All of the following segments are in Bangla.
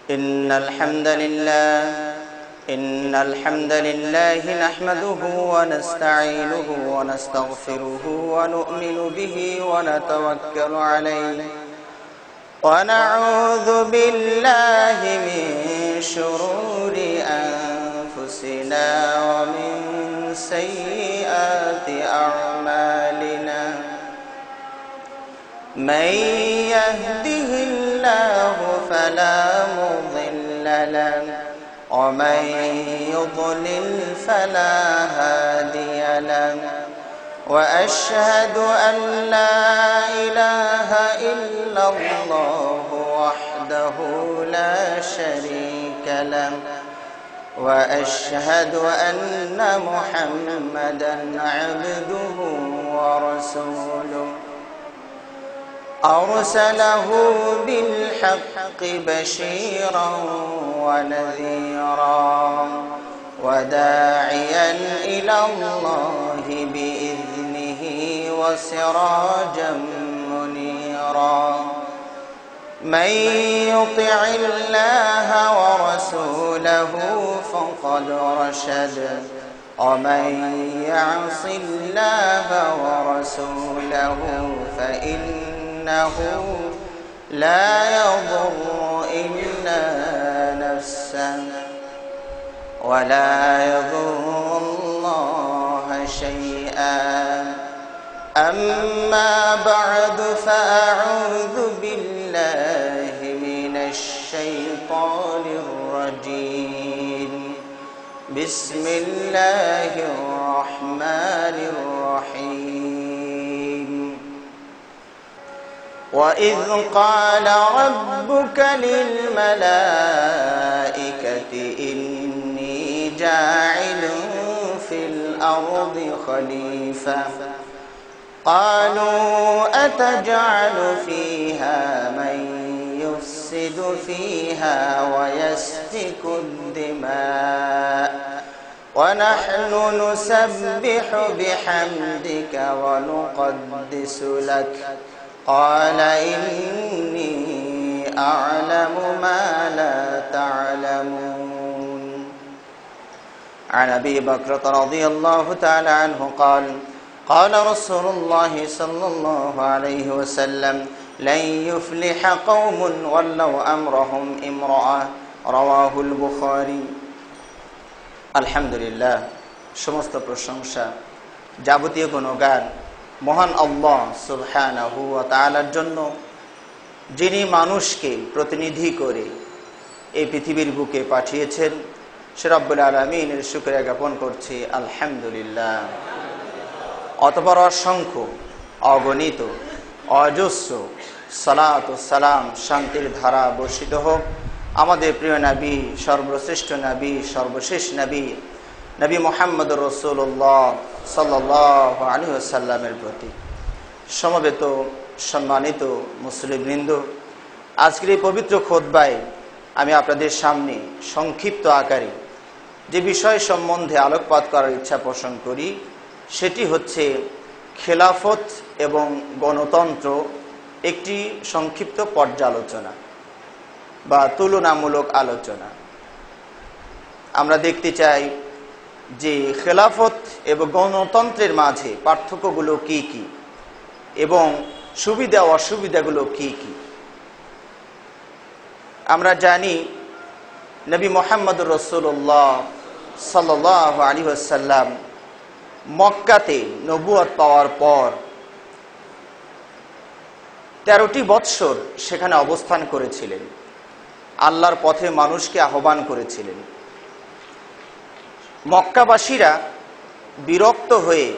إن الحمد لله نحمده ونستعينه ونستغفره ونؤمن به ونتوكل عليه ونعوذ بالله من شرور أنفسنا ومن سيئات أعمالنا من يهده الله فلا مضل له ومن يضلل فلا هادي له وأشهد أن لا إله إلا الله وحده لا شريك له وأشهد أن محمدا عبده ورسوله أرسله بالحق بشيرا ونذيرا وداعيا إلى الله بإذنه وسراجا منيرا من يطع الله ورسوله فقد رشد ومن يعص الله ورسوله فإنه لا يضر إلا نفسه ولا يضر الله شيئا أما بعد فأعوذ بالله من الشيطان الرجيم بسم الله الرحمن الرحيم وإذ قال ربك للملائكة إني جاعل في الأرض خليفة قالوا أتجعل فيها من يفسد فيها ويسفك الدماء ونحن نسبح بحمدك ونقدس لك قال إني أعلم ما لا تعلمون عن أبي بكر رضي الله تعالى عنه قال قال رسول الله صلى الله عليه وسلم لن يفلح قوم ولوا أمرهم امرأة رواه البخاري আলহামদুলিল্লাহ সমস্ত প্রশংসা যাবতীয় গুণগান মহান আল্লাহ সুবহানাহু ওয়া তাআলার জন্য, যিনি মানুষকে প্রতিনিধি করে এই পৃথিবীর বুকে পাঠিয়েছেন। সে রব্বুল আলামিনের শুকরিয়া জ্ঞাপন করছি আলহামদুলিল্লাহ। অতঃপর অসংখ্য অগণিত অজস্র সালাত ও সালাম শান্তির ধারা বর্ষিত হোক আমাদের প্রিয় নবী, সর্বশ্রেষ্ঠ নবী, সর্বশেষ নবী, নবী মুহাম্মদুর রাসূলুল্লাহ সাল্লাল্লাহু আলাইহি ওয়াসাল্লামের প্রতি। সমবেত সম্মানিত মুসলিমবৃন্দ, আজকের এই পবিত্র খুতবায় আমি আপনাদের সামনে সংক্ষিপ্ত আকারে যে বিষয় সম্বন্ধে আলোকপাত করার ইচ্ছা পোষণ করি সেটি হচ্ছে খেলাফত এবং গণতন্ত্র, একটি সংক্ষিপ্ত পর্যালোচনা বা তুলনামূলক আলোচনা। আমরা দেখতে চাই যে খেলাফত এবং গণতন্ত্রের মাঝে পার্থক্যগুলো কি কি এবং সুবিধা অসুবিধাগুলো কি কি। আমরা জানি নবী মুহাম্মদুর রাসূলুল্লাহ সাল্লাল্লাহু আলাইহি ওয়াসাল্লাম মক্কাতে নবুয়ত পাওয়ার পর 13টি বৎসর সেখানে অবস্থান করেছিলেন, আল্লাহর পথে মানুষকে আহ্বান করেছিলেন। মক্কাবাসীরা বিরক্ত হয়ে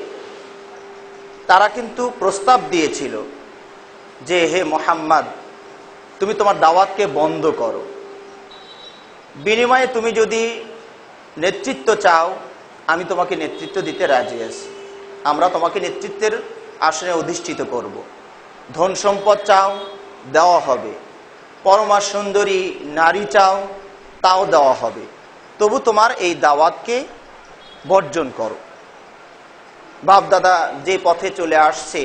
তারা কিন্তু প্রস্তাব দিয়েছিল যে হে মুহাম্মদ, তুমি তোমার দাওয়াতকে বন্ধ করো, বিনিময়ে তুমি যদি নেতৃত্ব চাও আমি তোমাকে নেতৃত্ব দিতে রাজি আছি, আমরা তোমাকে নেতৃত্বের আসনে অধিষ্ঠিত করব। ধন সম্পদ চাও দেওয়া হবে, পরমা সুন্দরী নারী চাও তাও দেওয়া হবে, তবু তোমার এই দাওয়াতকে বর্জন করো। বাপ দাদা যে পথে চলে আসছে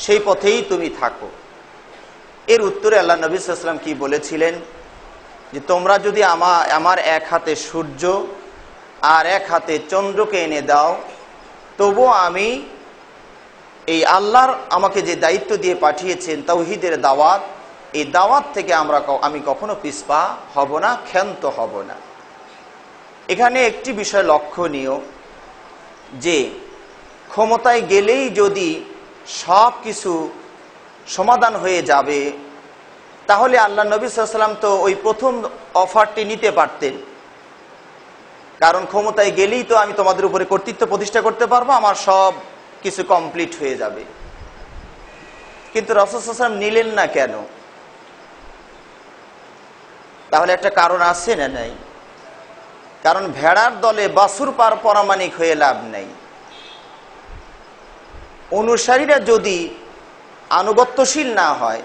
সেই পথেই তুমি থাকো। এর উত্তরে আল্লাহ নবী সাল্লাল্লাহু আলাইহি ওয়াসাল্লাম কি বলেছিলেন? যে তোমরা যদি আমার এক হাতে সূর্য আর এক হাতে চন্দ্রকে এনে দাও, তবুও আমি এই আল্লাহর আমাকে যে দায়িত্ব দিয়ে পাঠিয়েছেন তাওহীদের দাওয়াত, এই দাওয়াত থেকে আমি কখনো পিছপা হব না, ক্ষান্ত হব না। এখানে একটি বিষয় লক্ষণীয় যে ক্ষমতায় গেলেই যদি সব কিছু সমাধান হয়ে যাবে, তাহলে আল্লাহ নবী সাল্লাল্লাহু আলাইহি ওয়াসাল্লাম তো ওই প্রথম অফারটি নিতে পারতেন, কারণ ক্ষমতায় গেলেই তো আমি তোমাদের উপরে কর্তৃত্ব প্রতিষ্ঠা করতে পারবো, আমার সব কিছু কমপ্লিট হয়ে যাবে। কিন্তু রাসূল সাল্লাল্লাহু আলাইহি ওয়াসাল্লাম নিলেন না কেন? তাহলে একটা কারণ আছে না নাই? কারণ ভেড়ার দলে বাছুর পরামানিক হয়ে লাভ নেই। অনুসারীরা যদি আনুগত্যশীল না হয়,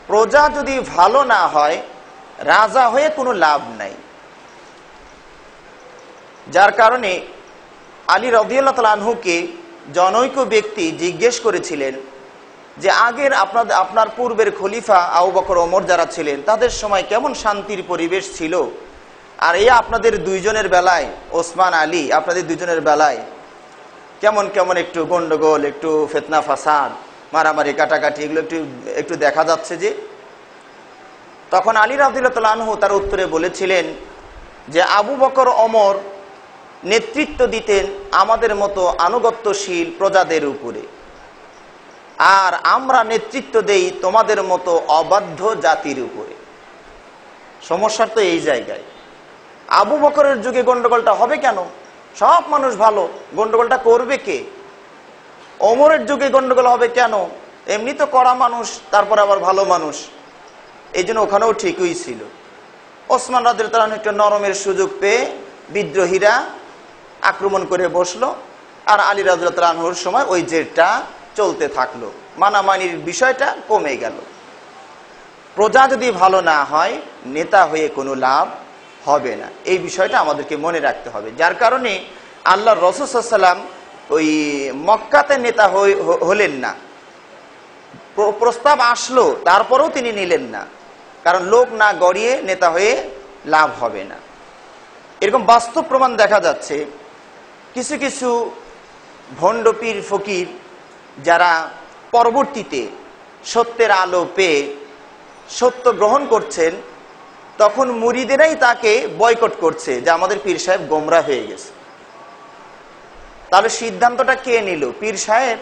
প্রজা যদি ভালো না হয়, রাজা হয়ে কোনো লাভ নাই। যার কারণে আলী রাদিয়াল্লাহু তাআলা আনহুকে জনৈক ব্যক্তি জিজ্ঞেস করেছিলেন যে আগের আপনার পূর্বের খলিফা আবু বকর ওমর যারা ছিলেন তাদের সময় কেমন শান্তির পরিবেশ ছিল, আর এই আপনাদের দুইজনের বেলায় ওসমান আলী আপনাদের দুইজনের বেলায় কেমন কেমন একটু গন্ডগোল, একটু ফিতনা ফাসাদ, মারামারি কাটাকাটি এগুলো একটু দেখা যাচ্ছে যে। তখন আলী রাদিয়াল্লাহু তাআলা আনহু তার উত্তরে বলেছিলেন যে আবু বকর ওমর নেতৃত্ব দিতেন আমাদের মতো আনুগত্যশীল প্রজাদের উপরে, আর আমরা নেতৃত্ব দেই তোমাদের মতো অবাধ্য জাতির উপরে। সমস্যা তো এই জায়গায়। আবু বকরের যুগে গন্ডগোলটা হবে কেন? সব মানুষ ভালো, গন্ডগোলটা করবে কে? ওমরের যুগে গন্ডগোল হবে কেন? এমনি তো কড়া মানুষ, তারপর আবার ভালো মানুষ, এই জন্য ওখানেও ঠিকই ছিল। ওসমান রাদিয়াল্লাহু তাআলা একটু নরমের সুযোগ পেয়ে বিদ্রোহীরা আক্রমণ করে বসলো, আর আলী রাদিয়াল্লাহু তাআলা আনহুর সময় ওই জেরটা চলতে থাকলো, মানামানির বিষয়টা কমে গেল। প্রজা যদি ভালো না হয়, নেতা হয়ে কোনো লাভ হবে না, এই বিষয়টা আমাদেরকে মনে রাখতে হবে। যার কারণে আল্লাহর রাসূল সাল্লাল্লাহু আলাইহি ওয়াসাল্লাম ওই মক্কাতে নেতা হলেন না। প্রস্তাব আসলো, তারপরেও তিনি নিলেন না, কারণ লোক না গড়িয়ে নেতা হয়ে লাভ হবে না। এরকম বাস্তব প্রমাণ দেখা যাচ্ছে। কিছু কিছু ভণ্ড পীর ফকির যারা পরবর্তীতে সত্যের আলো পেয়ে সত্য গ্রহণ করছেন, তখন মুরিদেরাই তাকে বয়কট করছে যে আমাদের পীর সাহেব গোমরা হয়ে গেছে। তাহলে সিদ্ধান্তটা কে নিল, পীর সাহেব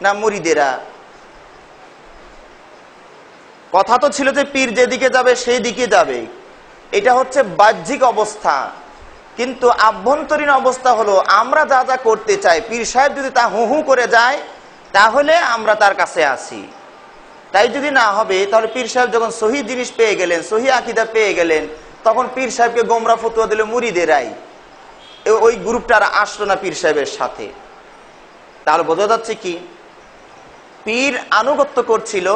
না মুরিদেরা? কথা তো ছিল যে পীর যেদিকে যাবে সেই দিকে যাবে, এটা হচ্ছে বাহ্যিক অবস্থা। কিন্তু আভ্যন্তরীণ অবস্থা হলো আমরা যা যা করতে চাই, পীর সাহেব যদি তা হু হু করে যায় তাহলে আমরা তার কাছে আসি। তাই যদি না হবে, তাহলে পীর সাহেব যখন সহি জিনিস পেয়ে গেলেন, সহি আকীদা পেয়ে গেলেন, তখন পীর সাহেবকে গোমরা ফতোয়া দিল মুরিদেরাই, ওই গ্রুপটার আসলো না পীর সাহেবের সাথে। তাহলে বোঝা যাচ্ছে কি, পীর আনুগত্য করছিল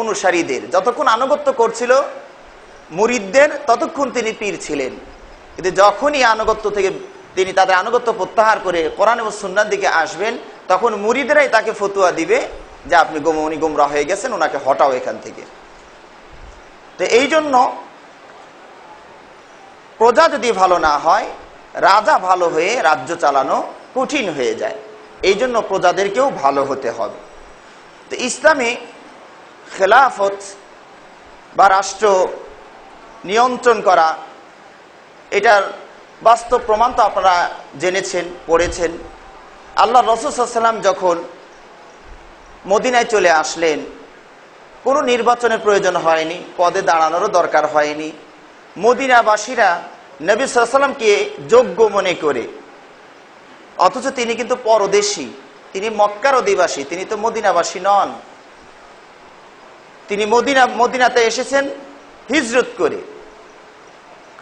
অনুসারীদের, যতক্ষণ আনুগত্য করছিল মুরিদদের ততক্ষণ তিনি পীর ছিলেন। কিন্তু যখনই আনুগত্য থেকে তিনি তাদের আনুগত্য প্রত্যাহার করে কোরআন এবং সুন্নাহর দিকে আসবেন, তখন মুরিদেরাই তাকে ফতোয়া দিবে যে আপনি উনি গোমরা হয়ে গেছেন, ওনাকে হটাও এখান থেকে। তো এই জন্য প্রজা যদি ভালো না হয়, রাজা ভালো হয়ে রাজ্য চালানো কঠিন হয়ে যায়। এই জন্য প্রজাদেরকেও ভালো হতে হবে। তো ইসলামে খেলাফত বা রাষ্ট্র নিয়ন্ত্রণ করা, এটার বাস্তব প্রমাণ তো আপনারা জেনেছেন, পড়েছেন। আল্লাহ রাসূল সাল্লাল্লাহু আলাইহি ওয়াসাল্লাম যখন মদিনায় চলে আসলেন, কোনো নির্বাচনের প্রয়োজন হয়নি, পদে দাঁড়ানোরও দরকার হয়নি। মদিনাবাসীরা নবী সাল্লাল্লাহু আলাইহি ওয়াসাল্লামকে যোগ্য মনে করে, অথচ তিনি কিন্তু পরদেশী, তিনি মক্কার অধিবাসী, তিনি তো মদিনাবাসী নন। তিনি মদিনাতে এসেছেন হিজরত করে,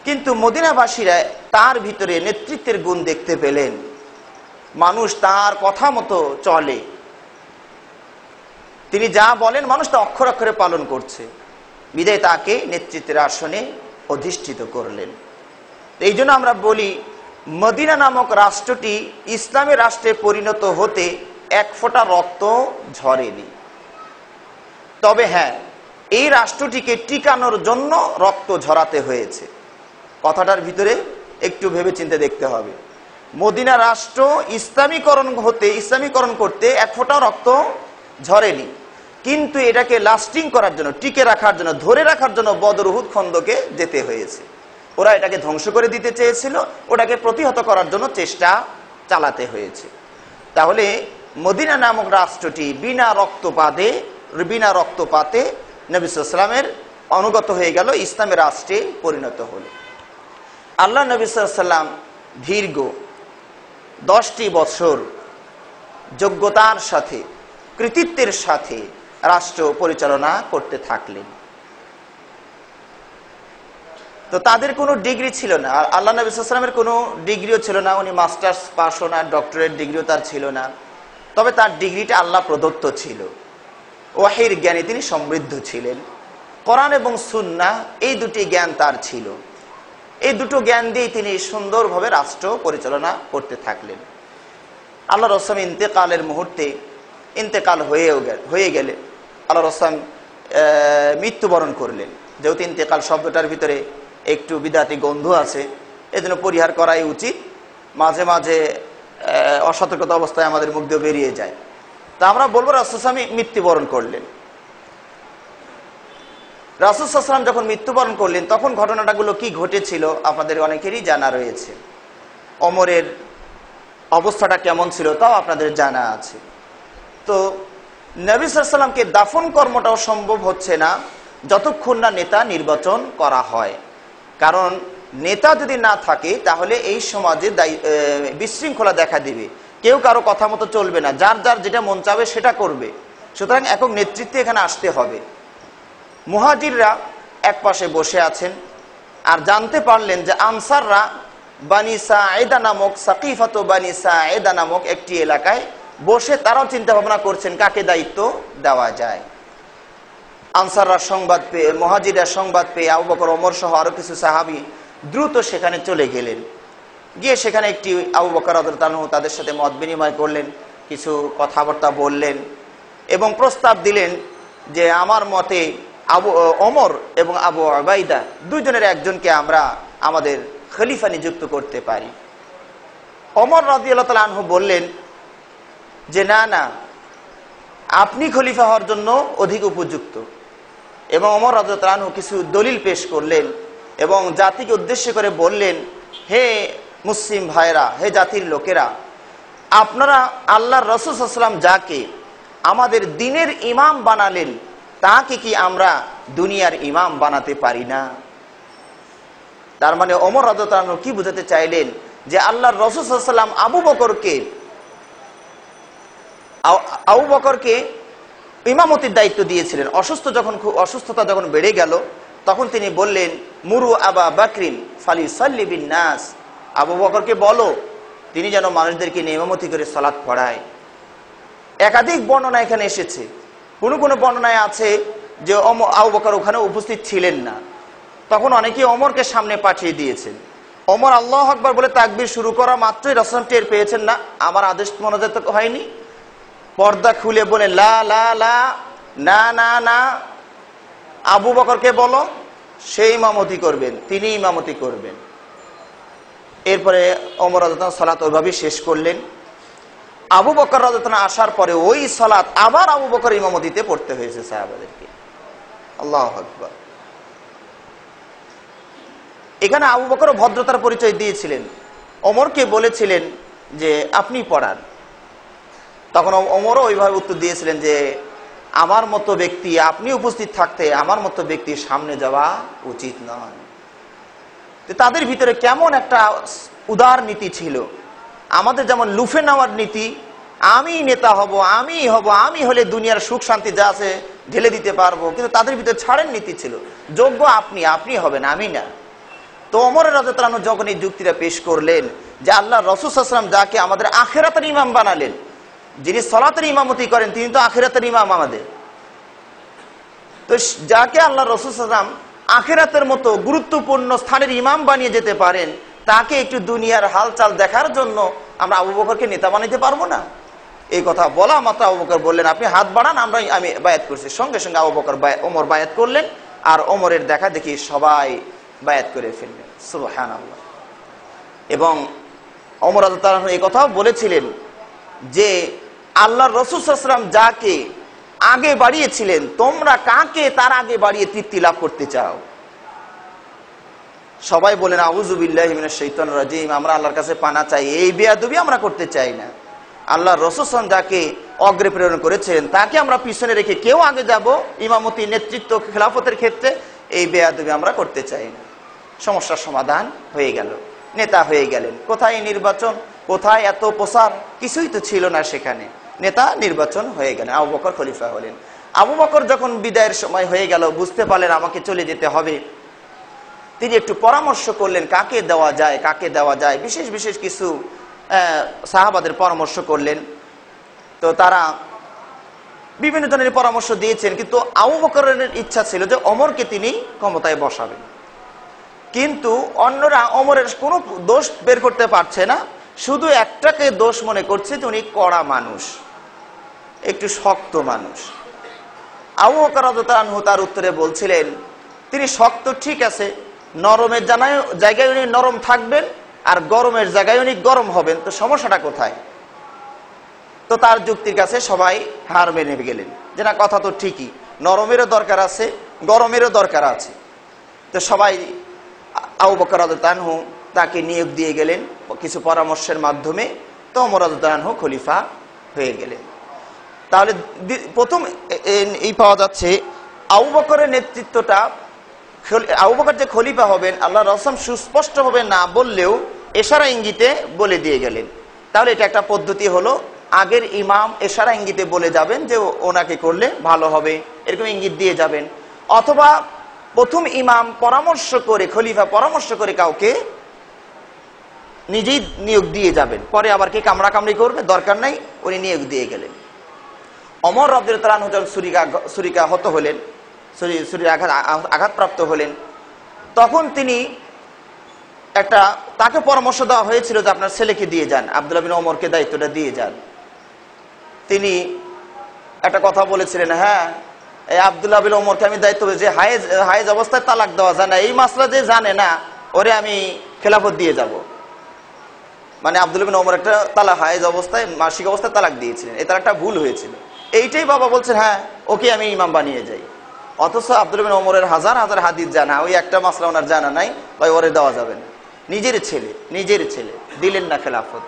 কিন্তু মদিনাবাসীরা তার ভিতরে নেতৃত্বের গুণ দেখতে পেলেন। মানুষ তার কথা মতো চলে, তিনি যা বলেন মানুষ তা অক্ষর অক্ষরে পালন করছে, বিধায় তাকে নেতৃত্বের আসনে অধিষ্ঠিত করলেন। এই জন্য আমরা বলি, মদিনা নামক রাষ্ট্রটি ইসলামের রাষ্ট্রে পরিণত হতে এক ফোঁটা রক্ত ঝরেনি। তবে হ্যাঁ, এই রাষ্ট্রটিকে টিকানোর জন্য রক্ত ঝরাতে হয়েছে। কথাটার ভিতরে একটু ভেবে চিন্তে দেখতে হবে। মদিনা রাষ্ট্র ইসলামীকরণ করতে এক ফোঁটা রক্ত ঝরেনি, কিন্তু এটাকে লাস্টিং করার জন্য, টিকে রাখার জন্য, ধরে রাখার জন্য বদর উহুদ খন্দকে যেতে হয়েছে। ওরা এটাকে ধ্বংস করে দিতে চেয়েছিল, ওটাকে প্রতিহত করার জন্য চেষ্টা চালাতে হয়েছে। তাহলে মদিনা নামক রাষ্ট্রটি বিনা রক্তপাতে নবী সাল্লাল্লাহু আলাইহি ওয়াসাল্লামের অনুগত হয়ে গেল, ইসলামের রাষ্ট্রে পরিণত হল। আল্লাহ নবী সাল্লাল্লাহু আলাইহি ওয়াসাল্লাম দীর্ঘ 10টি বছর যোগ্যতার সাথে, কৃতিত্বের সাথে রাষ্ট্র পরিচালনা করতে থাকলেন। তো তাদের কোনো ডিগ্রি ছিল না, আল্লাহ নবী সাল্লাল্লাহু আলাইহি ওয়াসাল্লামের কোনো ডিগ্রিও ছিল না, উনি মাস্টার্স পাশও না, ডক্টরেট ডিগ্রিও তার ছিল না। তবে তার ডিগ্রিটা আল্লাহ প্রদত্ত ছিল, ওয়াহির জ্ঞানে তিনি সমৃদ্ধ ছিলেন। কোরআন এবং সুন্নাহ এই দুটি জ্ঞান তার ছিল। এই দুটো জ্ঞান দিয়ে তিনি সুন্দরভাবে রাষ্ট্র পরিচালনা করতে থাকলেন। আল্লাহ রাসূল ইন্তেকালের মুহূর্তে ইন্তেকাল হয়ে গেলে আল্লাহ রাসূল মৃত্যুবরণ করলেন। যেহেতু ইন্তেকাল শব্দটার ভিতরে একটু বিদাতি গন্ধ আছে, এজন্য পরিহার করাই উচিত। মাঝে মাঝে অসতর্কতা অবস্থায় আমাদের মুখ দিয়ে বেরিয়ে যায়। তা আমরা বলবো রাসূল সাল্লাল্লাহু মৃত্যুবরণ করলেন। রাসূল সাল্লাল্লাহু আলাইহি ওয়াসাল্লাম যখন মৃত্যুবরণ করলেন, তখন ঘটনাটাগুলো কি ঘটেছিল আপনাদের অনেকেরই জানা রয়েছে। ওমরের অবস্থাটা কেমন ছিল তাও আপনাদের জানা আছে। তো নবী সাল্লাল্লাহু আলাইহি ওয়াসাল্লামকে দাফন কর্মটাও সম্ভব হচ্ছে না যতক্ষণ না নেতা নির্বাচন করা হয়। কারণ নেতা যদি না থাকে তাহলে এই সমাজে বিশৃঙ্খলা দেখা দিবে, কেউ কারো কথা মতো চলবে না, যার যার যেটা মন চাবে সেটা করবে। সুতরাং একক নেতৃত্বে এখানে আসতে হবে। মুহাজিররা এক পাশে বসে আছেন, আর জানতে পারলেন যে আনসাররা বানি সাঈদা নামক, সাকিফাত বানি সাঈদা নামক একটি এলাকায় বসে তারাও চিন্তা ভাবনা করছেন কাকে দায়িত্ব দেওয়া যায়। আনসাররা সংবাদ পেয়ে, মুহাজিররা সংবাদ পেয়ে আবু বকর, ওমর সহ আরো কিছু সাহাবী দ্রুত সেখানে চলে গেলেন। গিয়ে সেখানে একটি আবু বকর রাদিয়াল্লাহু আনহু তাদের সাথে মত বিনিময় করলেন, কিছু কথাবার্তা বললেন এবং প্রস্তাব দিলেন যে আমার মতে ওমর এবং আবু উবাইদা দুইজনের একজনকে আমরা আমাদের খলিফা নিযুক্ত করতে পারি। ওমর রাদিয়াল্লাহু তাআলা আনহু বললেন যে না না, আপনি খলিফা হওয়ার জন্য অধিক উপযুক্ত। এবং ওমর রাদিয়াল্লাহু তাআলা আনহু কিছু দলিল পেশ করলেন এবং জাতিকে উদ্দেশ্য করে বললেন, হে মুসলিম ভাইরা, হে জাতির লোকেরা, আপনারা আল্লাহর রাসূল সাল্লাল্লাহু আলাইহি ওয়াসাল্লাম যাকে আমাদের দ্বীনের ইমাম বানালেন, তাকে কি আমরা দুনিয়ার ইমাম বানাতে পারি না? তার মানে ওমর রাদিয়াল্লাহু তাআলা কি বোঝাতে চাইলেন যে আল্লাহর রাসূল সাল্লাল্লাহু আলাইহি ওয়াসাল্লাম আবু বকরকে ইমামতির দায়িত্ব দিয়েছিলেন। অসুস্থতা যখন বেড়ে গেল, তখন তিনি বললেন, মুরু আবা বাকরিন ফালিসাল্লি বিন নাস, আবু বকরকে বলো তিনি যেন মানুষদেরকে ইমামতি করে সালাত পড়ায়। একাধিক বর্ণনা এখানে এসেছে। কোন কোন বর্ণনায় আছে যে আবু বকর ওখানে উপস্থিত ছিলেন না, তখন অনেকে ওমরকে সামনে পাঠিয়ে দিয়েছেন। ওমর আল্লাহু আকবার বলে তাকবীর শুরু করা মাত্রই রাসূল টের পেয়েছেন না আমার আদেশ মনোজাত হয়নি, পর্দা খুলে বলে লা লা লা, না না না, আবু বকরকে বলো সে ইমামতি করবেন, তিনি ইমামতি করবেন। এরপরে ওমর রাদিয়াল্লাহু আনহু সালাত ওইভাবেই শেষ করলেন। আবু বকর রাদিয়াল্লাহু আনহু আসার পরে ওই সালাত আবার আবু বকর ইমামতিতে পড়তে হয়েছে সাহাবাদেরকে। আল্লাহু আকবার। এখানে আবু বকর ভদ্রতার পরিচয় দিয়েছিলেন, ওমরকে বলেছিলেন যে আপনি পড়ান। তখন ওমরও ওইভাবে উত্তর দিয়েছিলেন যে আমার মতো ব্যক্তি, আপনি উপস্থিত থাকতে আমার মতো ব্যক্তির সামনে যাওয়া উচিত নয়। তাদের ভিতরে কেমন একটা উদার নীতি ছিল। আমাদের যেমন লুফে নেওয়ার নীতি, আমি নেতা হব, আমি হলে দুনিয়ার সুখ শান্তি যা আছে ঢেলে দিতে পারবো, কিন্তু তাদের ভিতরে ছাড়ের নীতি ছিল, যোগ্য আপনি হবেন, আমি না। তো ওমর রাদিয়াল্লাহু আনহু যখন এই যুক্তিটা পেশ করলেন যে আল্লাহ রাসূল সাল্লাল্লাহু আলাইহি ওয়াসাল্লাম যাকে আমাদের আখিরাতের ইমাম বানালেন, যিনি সালাতের ইমামতি করেন তিনি তো আখিরাতের ইমাম আমাদের, তো যাকে আল্লাহ রাসূল সাল্লাল্লাহু আলাইহি ওয়াসাল্লাম আখিরাতের মতো গুরুত্বপূর্ণ স্থানের ইমাম বানিয়ে যেতে পারেন, তাকে একটু দুনিয়ার হালচাল দেখার জন্য আমরা আবু বকরকে নেতা বানাইতে পারবো না? এই কথা বলা মাত্র আবু বকর বললেন, আপনি হাত বাড়ান, আমি বায়াত করছি। সঙ্গে সঙ্গে আবু বকর ওমর বায়াত করলেন, আর ওমরের দেখা দেখি সবাই বায়াত করে ফেললেন। সুবহানাল্লাহ। এবং ওমর রাদিয়াল্লাহু আনহু এই কথাও বলেছিলেন যে আল্লাহর রাসূল সাল্লাল্লাহু আলাইহি ওয়াসাল্লাম যাকে আগে বাড়িয়েছিলেন, তোমরা কাকে তার আগে বাড়িয়ে তৃপ্তি লাভ করতে চাও? সবাই বলেন আউযু বিল্লাহি মিনাশ শাইতানির রাজিম, আমরা আল্লাহর কাছে পানা চাই, এই বেয়াদবি আমরা করতে চাই না। আল্লাহর রাসূল সাল্লাল্লাহু আলাইহি ওয়াসাল্লাম যাকে অগ্রে প্রেরণ করেছেন তাকে আমরা পিছনে রেখে কেউ আগে যাব ইমামতি, নেতৃত্ব, খেলাফতের ক্ষেত্রে, এই বেয়াদবি আমরা করতে চাই না। সমস্যার সমাধান হয়ে গেল, নেতা হয়ে গেলেন। কোথায় নির্বাচন, কোথায় এত প্রচার, কিছুই তো ছিল না সেখানে। নেতা নির্বাচন হয়ে গেলেন, আবু বকর খলিফা হলেন। আবু বকর যখন বিদায়ের সময় হয়ে গেল, বুঝতে পারলেন আমাকে চলে যেতে হবে, তিনি একটু পরামর্শ করলেন কাকে দেওয়া যায়, কাকে দেওয়া যায়। বিশেষ বিশেষ কিছু সাহাবাদের পরামর্শ করলেন। তো তারা বিভিন্ন জনের পরামর্শ দিয়েছেন, কিন্তু আবু বকরের ইচ্ছা ছিল যে ওমরকে তিনি ক্ষমতায় বসাবেন। কিন্তু অন্যরা ওমরের কোনো দোষ বের করতে পারছে না, শুধু একটাকে দোষ মনে করছে যে উনি কড়া মানুষ, একটু শক্ত মানুষ। আবু বকর রাদিয়াল্লাহু আনহু তার উত্তরে বলছিলেন, তিনি শক্ত ঠিক আছে, নরমের জায়গায় উনি নরম থাকবেন, আর গরমের জায়গায় উনি গরম হবেন, তো সমস্যাটা কোথায়? তো তার যুক্তির কাছে সবাই হার মেনে গেলেন যে না, কথা তো ঠিকই, নরমেরও দরকার আছে, গরমেরও দরকার আছে। তো সবাই আবু বকর রাদিয়াল্লাহু আনহু তাকে নিয়োগ দিয়ে গেলেন কিছু পরামর্শের মাধ্যমে। তো ওমর রাদিয়াল্লাহু আনহু খলিফা হয়ে গেলেন। তাহলে প্রথম এই পাওয়া যাচ্ছে আবু বকরের নেতৃত্বটা, আবু বকর যে খলিফা হবেন আল্লাহর রাসূল সুস্পষ্টভাবে না বললেও ইশারা ইঙ্গিতে বলে দিয়ে গেলেন। তাহলে এটা একটা পদ্ধতি হলো, আগের ইমাম ইশারা ইঙ্গিতে বলে যাবেন যে ওনাকে করলে ভালো হবে, এরকম ইঙ্গিত দিয়ে যাবেন। অথবা প্রথম ইমাম পরামর্শ করে, খলিফা পরামর্শ করে কাউকে নিজেই নিয়োগ দিয়ে যাবেন, পরে আবার কে কামড়া কামড়ি করবে দরকার নাই, উনি নিয়োগ দিয়ে গেলেন। ওমর রাদিয়াল্লাহু আনহু যখন ছুরিকা হত হলেন, ছুরির আঘাতপ্রাপ্ত হলেন, তখন তিনি তাকে পরামর্শ দেওয়া হয়েছিল যে আপনার ছেলেকে দিয়ে যান, আব্দুল্লাহ বিন ওমরকে দায়িত্বটা দিয়ে যান। তিনি একটা কথা বলেছিলেন, হ্যাঁ এই আব্দুল্লাহ বিন ওমরকে আমি দায়িত্ব, যে হায়েজ অবস্থায় তালাক দেওয়া যায় না, এই মাসলা যে জানে না, ওরে আমি খেলাফত দিয়ে যাব। মানে আব্দুল্লাহ বিন ওমর একটা হায়েজ অবস্থায়, মাসিক অবস্থায় তালাক দিয়েছিলেন, এটা একটা ভুল হয়েছিল। এইটাই বাবা বলছেন, হ্যাঁ ওকে আমি ইমাম বানিয়ে যাই। অথচ আব্দুল্লাহ বিন ওমরের হাজার হাজার হাদিস জানা, ওই একটা মাসলা ওনার জানা নাই, তাই ওরে দেওয়া যাবে না। নিজের ছেলে দিলেন না খেলাফত।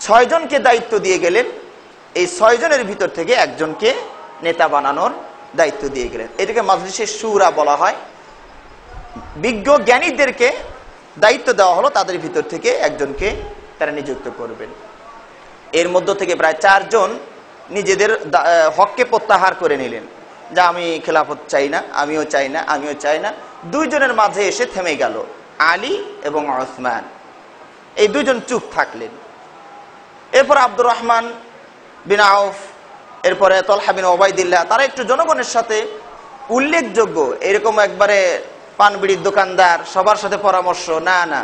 6 জনকে দায়িত্ব দিয়ে গেলেন, এই 6 জনের ভিতর থেকে একজনকে নেতা বানানোর দায়িত্ব দিয়ে গেলেন। এটাকে মাজলিসে শুরা বলা হয়। বিজ্ঞ জ্ঞানীদেরকে দায়িত্ব দেওয়া হলো, তাদের ভিতর থেকে একজনকে তারা নিযুক্ত করবেন। এর মধ্য থেকে প্রায় 4 জন নিজেদের হককে প্রত্যাহার করে নিলেন, যে আমি খেলাফত চাই না, আমিও চাই না। 2 জনের মাঝে এসে থেমে গেল, আলী এবং ওসমান। এই 2 জন চুপ থাকলেন। এরপর আব্দুর রহমান বিন আউফ, এরপরে তলহা বিন ওবাইদুল্লাহ, তারা একটু জনগণের সাথে উল্লেখযোগ্য, এরকম একবারে পানবিড়ির দোকানদার সবার সাথে পরামর্শ না,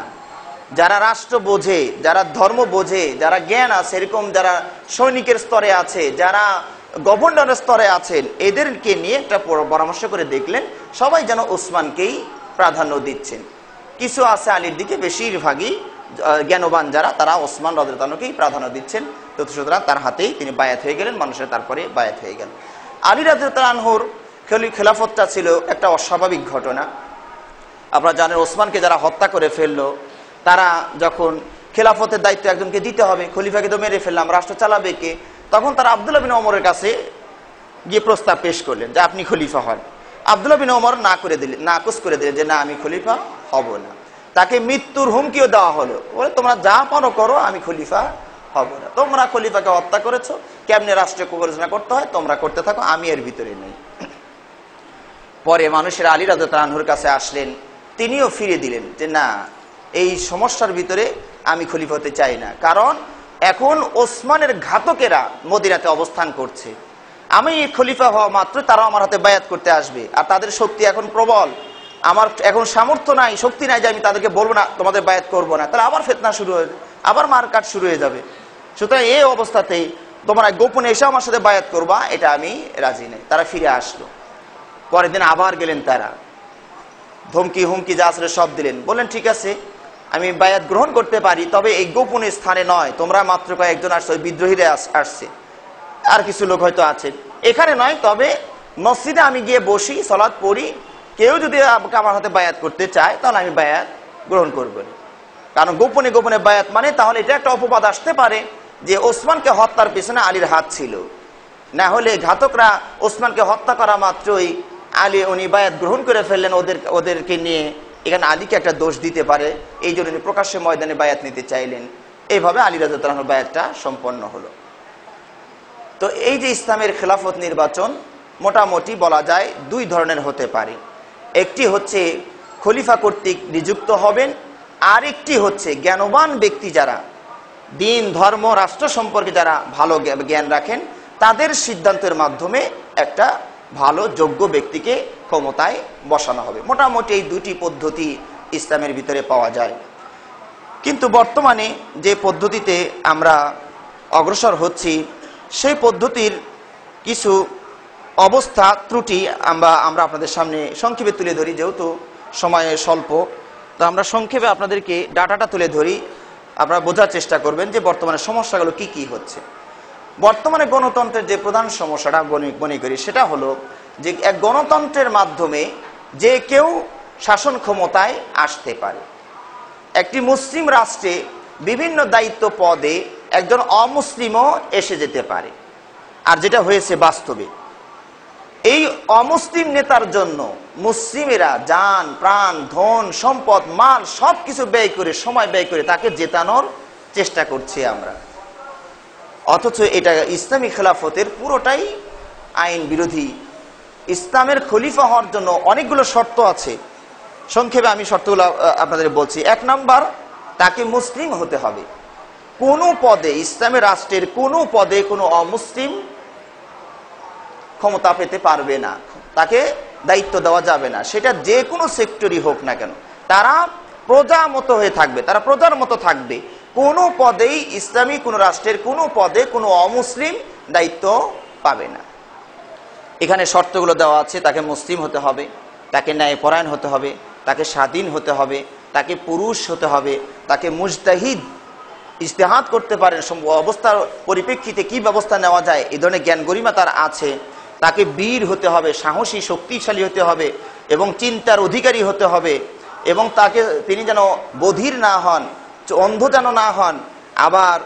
যারা রাষ্ট্র বোঝে, যারা ধর্ম বোঝে, যারা জ্ঞান আছে, এরকম যারা সৈনিকের স্তরে আছে, যারা গভর্নরের স্তরে আছেন, এদেরকে নিয়ে একটা পরামর্শ করে দেখলেন সবাই যেন ওসমানকেই প্রাধান্য দিচ্ছেন। কিছু আছে আলীর দিকে, বেশিরভাগই জ্ঞানবান যারা, তারা ওসমান রাদিয়াল্লাহু আনহুকেই প্রাধান্য দিচ্ছেন। তো সুতরাং তার হাতেই তিনি বায়াত হয়ে গেলেন, মানুষের তারপরে বায়াত হয়ে গেল। আলী রাদিয়াল্লাহু আনহুর খেলাফতটা ছিল একটা অস্বাভাবিক ঘটনা। আপনারা জানেন, ওসমানকে যারা হত্যা করে ফেললো, তারা যখন খেলাফতের দায়িত্ব একজনকে দিতে হবে, খলিফাকে তো মেরে ফেললাম, রাষ্ট্র চালাবে কে? তখন তারা আব্দুল্লাহ বিন ওমরের কাছে গিয়ে প্রস্তাব পেশ করলেন যে আপনি খলিফা হন। আব্দুল্লাহ বিন ওমর নাকচ করে দিলেন যে না, আমি খলিফা হব না। তাকে মৃত্যুর হুমকিও দেওয়া হলো, বলে তোমরা যা পারো করো, আমি খলিফা হব না। তোমরা খলিফাকে হত্যা করেছো, কেমনে রাষ্ট্রীয় পরিচালনা করতে হয় তোমরা করতে থাকো, আমি এর ভিতরে নেই। পরে মানুষের আলী রাদিয়াল্লাহু আনহুর কাছে আসলেন, তিনিও ফিরে দিলেন যে না, এই সমস্যার ভিতরে আমি খলিফা হতে চাই না, কারণ এখন ওসমানের ঘাতকেরা মদিনাতে অবস্থান করছে। আমি খলিফা হওয়া মাত্র তারা আমার হাতে বায়াত করতে আসবে, আর তাদের শক্তি এখন প্রবল, আমার এখন সামর্থ্য নাই, শক্তি নাই যে আমি তাদেরকে বলবো না তোমাদের বায়াত করবো না, তাহলে আবার ফিতনা শুরু হয়ে যাবে, আবার মারকাট শুরু হয়ে যাবে। সুতরাং এই অবস্থাতেই তোমরা গোপনে এসে আমার সাথে বায়াত করবা, এটা আমি রাজি নেই। তারা ফিরে আসলো। পরের দিন আবার গেলেন, তারা ধমকি হুমকি যা আসলে সব দিলেন, বললেন ঠিক আছে আমি বায়াত গ্রহণ করতে পারি, তবে এই গোপনে স্থানে নয়, তোমরা মাত্র কয়েকজন আসছো, বিদ্রোহীরা আসছে, আর কিছু লোক হয়তো আছে, এখানে নয়, তবে মসজিদে আমি গিয়ে বসি, সালাত পড়ি, কেউ যদি আমার হাতে বায়াত করতে চায় তাহলে আমি বায়াত গ্রহণ করব। কারণ গোপনে গোপনে বায়াত মানে তাহলে এটা একটা অপবাদ আসতে পারে যে ওসমানকে হত্যার পিছনে আলীর হাত ছিল, না হলে ঘাতকরা ওসমানকে হত্যা করা মাত্রই আলী উনি বায়াত গ্রহণ করে ফেললেন ওদেরকে নিয়ে, এখানে আলীকে একটা দোষ দিতে পারে, এই জন্য প্রকাশ্যে ময়দানে বায়াত নিতে চাইলেন। এইভাবে আলী রাদিয়াল্লাহু আনহু বায়াতটা সম্পন্ন হলো। তো এই যে ইসলামের খেলাফত নির্বাচন মোটামুটি বলা যায় দুই ধরনের হতে পারে। একটি হচ্ছে খলিফা কর্তৃক নিযুক্ত হবেন, আর একটি হচ্ছে জ্ঞানবান ব্যক্তি যারা দিন ধর্ম রাষ্ট্র সম্পর্কে যারা ভালো জ্ঞান রাখেন তাদের সিদ্ধান্তের মাধ্যমে একটা ভালো যোগ্য ব্যক্তিকে ক্ষমতায় বসানো হবে। মোটামুটি এই দুটি পদ্ধতি ইসলামের ভিতরে পাওয়া যায়। কিন্তু বর্তমানে যে পদ্ধতিতে আমরা অগ্রসর হচ্ছি সেই পদ্ধতির কিছু অবস্থা ত্রুটি আমরা আপনাদের সামনে সংক্ষেপে তুলে ধরি, যেহেতু সময় স্বল্প, তো আমরা সংক্ষেপে আপনাদেরকে ডাটাটা তুলে ধরি, আপনারা বোঝার চেষ্টা করবেন যে বর্তমানে সমস্যাগুলো কি কি হচ্ছে। বর্তমানে গণতন্ত্রের যে প্রধান সমস্যাটা মনে করি সেটা হলো যে এক গণতন্ত্রের মাধ্যমে যে কেউ শাসন ক্ষমতায় আসতে পারে। একটি মুসলিম রাষ্ট্রে বিভিন্ন দায়িত্ব পদে একজন অমুসলিমও এসে যেতে পারে। আর যেটা হয়েছে বাস্তবে, এই অমুসলিম নেতার জন্য মুসলিমেরা জান প্রাণ ধন সম্পদ মাল সবকিছু ব্যয় করে সময় ব্যয় করে তাকে জেতানোর চেষ্টা করছি আমরা, অথচ এটা ইসলামী খেলাফতের পুরোটাই আইন বিরোধী। ইসলামের খলিফা হওয়ার জন্য অনেকগুলো শর্ত আছে, সংক্ষেপে আমি শর্তগুলো আপনাদের বলছি। 1 নাম্বার, তাকে মুসলিম হতে হবে। কোনো পদে ইসলামের রাষ্ট্রের কোনো পদে কোনো অমুসলিম ক্ষমতা পেতে পারবে না, তাকে দায়িত্ব দেওয়া যাবে না, সেটা যে কোনো সেক্টরই হোক না কেন। তারা প্রজা মতো হয়ে থাকবে, তারা প্রজার মতো থাকবে। কোনো পদেই ইসলামী কোনো রাষ্ট্রের কোনো পদে কোনো অমুসলিম দায়িত্ব পাবে না। এখানে শর্তগুলো দেওয়া আছে, তাকে মুসলিম হতে হবে, তাকে ন্যায়পরায়ণ হতে হবে, তাকে স্বাধীন হতে হবে, তাকে পুরুষ হতে হবে, তাকে মুজতাহিদ ইজতিহাদ করতে পারেন, অবস্থার পরিপ্রেক্ষিতে কি ব্যবস্থা নেওয়া যায় এই ধরনের জ্ঞান গরিমা তার আছে, তাকে বীর হতে হবে, সাহসী শক্তিশালী হতে হবে এবং চিন্তার অধিকারী হতে হবে, এবং তাকে তিনি যেন বধির না হন, অন্ধ যেন না হন, আবার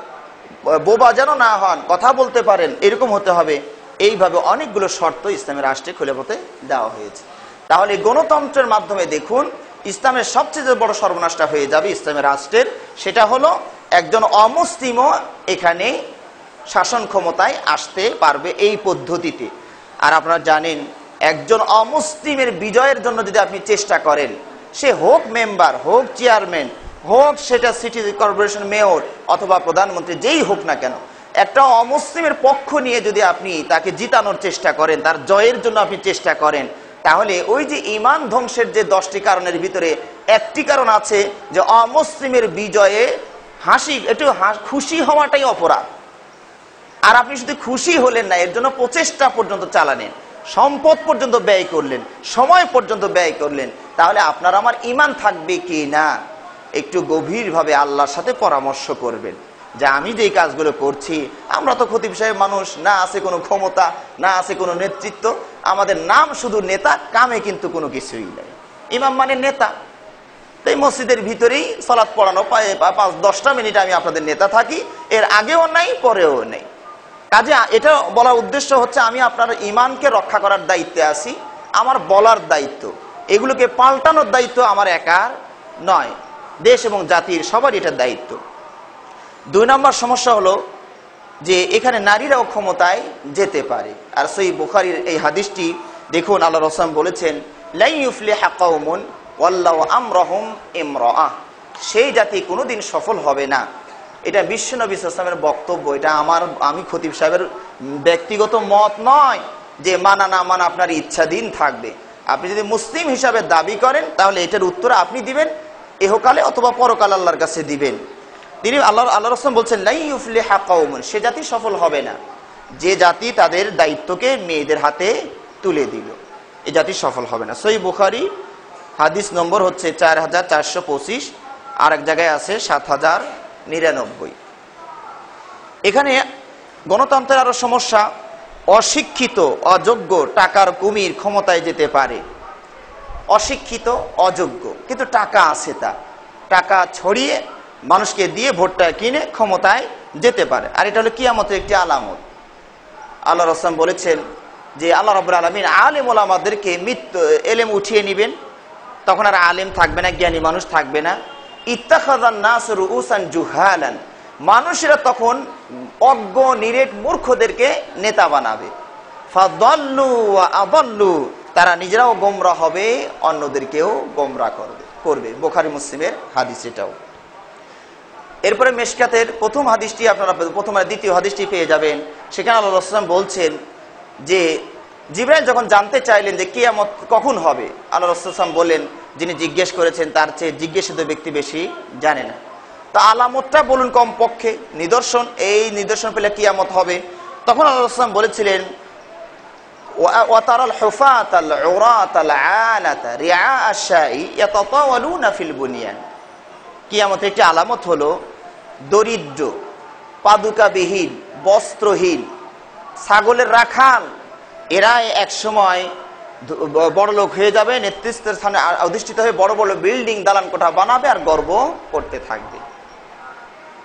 বোবা যেন না হন, কথা বলতে পারেন, এরকম হতে হবে। এইভাবে অনেকগুলো শর্ত ইসলামের রাষ্ট্রে খেলাফতে দেওয়া হয়েছে। তাহলে গণতন্ত্রের মাধ্যমে দেখুন ইসলামের সবচেয়ে বড় সর্বনাশটা হয়ে যাবে ইসলামের রাষ্ট্রের, সেটা হলো একজন অমুসলিমও এখানে শাসন ক্ষমতায় আসতে পারবে এই পদ্ধতিতে। আর আপনারা জানেন একজন অমুসলিমের বিজয়ের জন্য যদি আপনি চেষ্টা করেন, সে হোক মেম্বার, হোক চেয়ারম্যান, হোক সেটা সিটি কর্পোরেশন মেয়র অথবা প্রধানমন্ত্রী, যেই হোক না কেন, একটা অমুসলিমের পক্ষ নিয়ে যদি আপনি তাকে জিতানোর চেষ্টা করেন, তার জয়ের জন্য আপনি চেষ্টা করেন, তাহলে ওই যে ঈমান ধ্বংসের যে 10টি কারণের ভিতরে একটি কারণ আছে যে অমুসলিমের বিজয়ে একটু খুশি হওয়াটাই অপরাধ। আর আপনি শুধু খুশি হলেন না, এর জন্য প্রচেষ্টা পর্যন্ত চালালেন, সম্পদ পর্যন্ত ব্যয় করলেন, সময় পর্যন্ত ব্যয় করলেন, তাহলে আপনার আমার ঈমান থাকবে কি না একটু গভীরভাবে আল্লাহর সাথে পরামর্শ করবেন যে আমি যে কাজগুলো করছি, আমরা তো খতিব সাহেব মানুষ, না আছে কোনো ক্ষমতা, না আছে কোনো নেতৃত্ব, আমাদের নাম শুধু নেতা, কামে কিন্তু কোনো কিছুই নেই। ইমাম মানে নেতা। এই মসজিদের ভিতরেই সালাত পড়ানো, 5-10টা মিনিট আমি আপনাদের নেতা থাকি, এর আগেও নাই পরেও নেই। কাজে এটা বলার উদ্দেশ্য হচ্ছে আমি আপনার ঈমানকে রক্ষা করার দায়িত্বে আছি, আমার বলার দায়িত্ব, এগুলোকে পাল্টানোর দায়িত্ব আমার একার নয়, দেশ এবং জাতির সবারই এটার দায়িত্ব। 2 নম্বর সমস্যা হলো যে এখানে নারীরাও ক্ষমতায় যেতে পারে। আর সহিহ বুখারীর এই হাদিসটি দেখুন, আল্লাহ রাসূল বলেছেন লা ইউফলিহু কওমুন ওয়াল্লাহু আমরহুম ইমরাআহ, সেই জাতি কোনোদিন সফল হবে না। এটা বিশ্বনবী সাল্লাল্লাহু আলাইহি ওয়াসাল্লামের বক্তব্য, এটা আমি খতিব সাহেবের ব্যক্তিগত মত নয় যে মানা না মানা আপনার ইচ্ছাধীন থাকবে। আপনি যদি মুসলিম হিসাবে দাবি করেন তাহলে এটার উত্তর আপনি দিবেন, ইহকালে অথবা পরকালে আল্লাহর কাছে দিবেন। তিনি আল্লাহ রাসূল বলছেন লা ইউফলিহা কওমুন, সে জাতি সফল হবে না যে জাতি তাদের দায়িত্বকে মেয়েদের হাতে তুলে দিল, এই জাতি সফল হবে না। সহিহ বুখারী হাদিস নম্বর হচ্ছে 4425, আর এক জায়গায় আছে 7099। এখানে গণতন্ত্রের আরো সমস্যা, অশিক্ষিত অযোগ্য টাকার কুমির ক্ষমতায় যেতে পারে। অশিক্ষিত অযোগ্য কিন্তু টাকা আছে, তার টাকা ছড়িয়ে মানুষকে দিয়ে ভোটটা কিনে ক্ষমতায় যেতে পারে, আর এটা হলো কিয়ামতের একটি আলামত। আল্লাহ রাসূল বলেছেন যে আল্লাহ রাব্বুল আলামিন আলেম ওলামাদেরকে মৃত্যু এলেম উঠিয়ে নেবেন, তখন আর আলেম থাকবে না, জ্ঞানী মানুষ থাকবে না। ইত্তাখাযান নাস রুউসান জুহালান, মানুষেরা তখন অজ্ঞ নিরেট মূর্খদেরকে নেতা বানাবে। ফাদাল্লু ওয়া আদাল্লু, তারা নিজেরাও গোমরাহ হবে, অন্যদেরকেও গোমরাহ করবে। বুখারী মুসলিমের হাদিস এটাও। এরপরে মেশকাতের প্রথম হাদিসটি আপনারা দ্বিতীয় হাদিসটি পেয়ে যাবেন। সেখানে আল্লাহ রাসূল বলছেন যে জিবরাইল যখন জানতে চাইলেন যে কিয়ামত কখন হবে, আল্লাহ রাসূল বললেন যিনি জিজ্ঞেস করেছেন তার চেয়ে জিজ্ঞাসিত ব্যক্তি বেশি জানে না। তো আলামতটা বলুন কমপক্ষে, নিদর্শন, এই নিদর্শন পেলে কিয়ামত হবে। তখন আল্লাহ রাসূল বলেছিলেন ওয়াতারাল হুফাতাল উরাতাল আলাতা রিআ আশ-শাই ইয়াতাতাওয়ালুনা ফিল বুনিয়ান, কিয়ামতের একটি আলামত হলো দরিদ্র, পাদুকাবিহীন, বস্ত্রহীন, ছাগলের রাখাল, এরা এক সময় বড় লোক হয়ে যাবে, নেতৃত্বের স্থানে অধিষ্ঠিত হয়ে বড় বড় বিল্ডিং দালান কোঠা বানাবে আর গর্ব করতে থাকবে।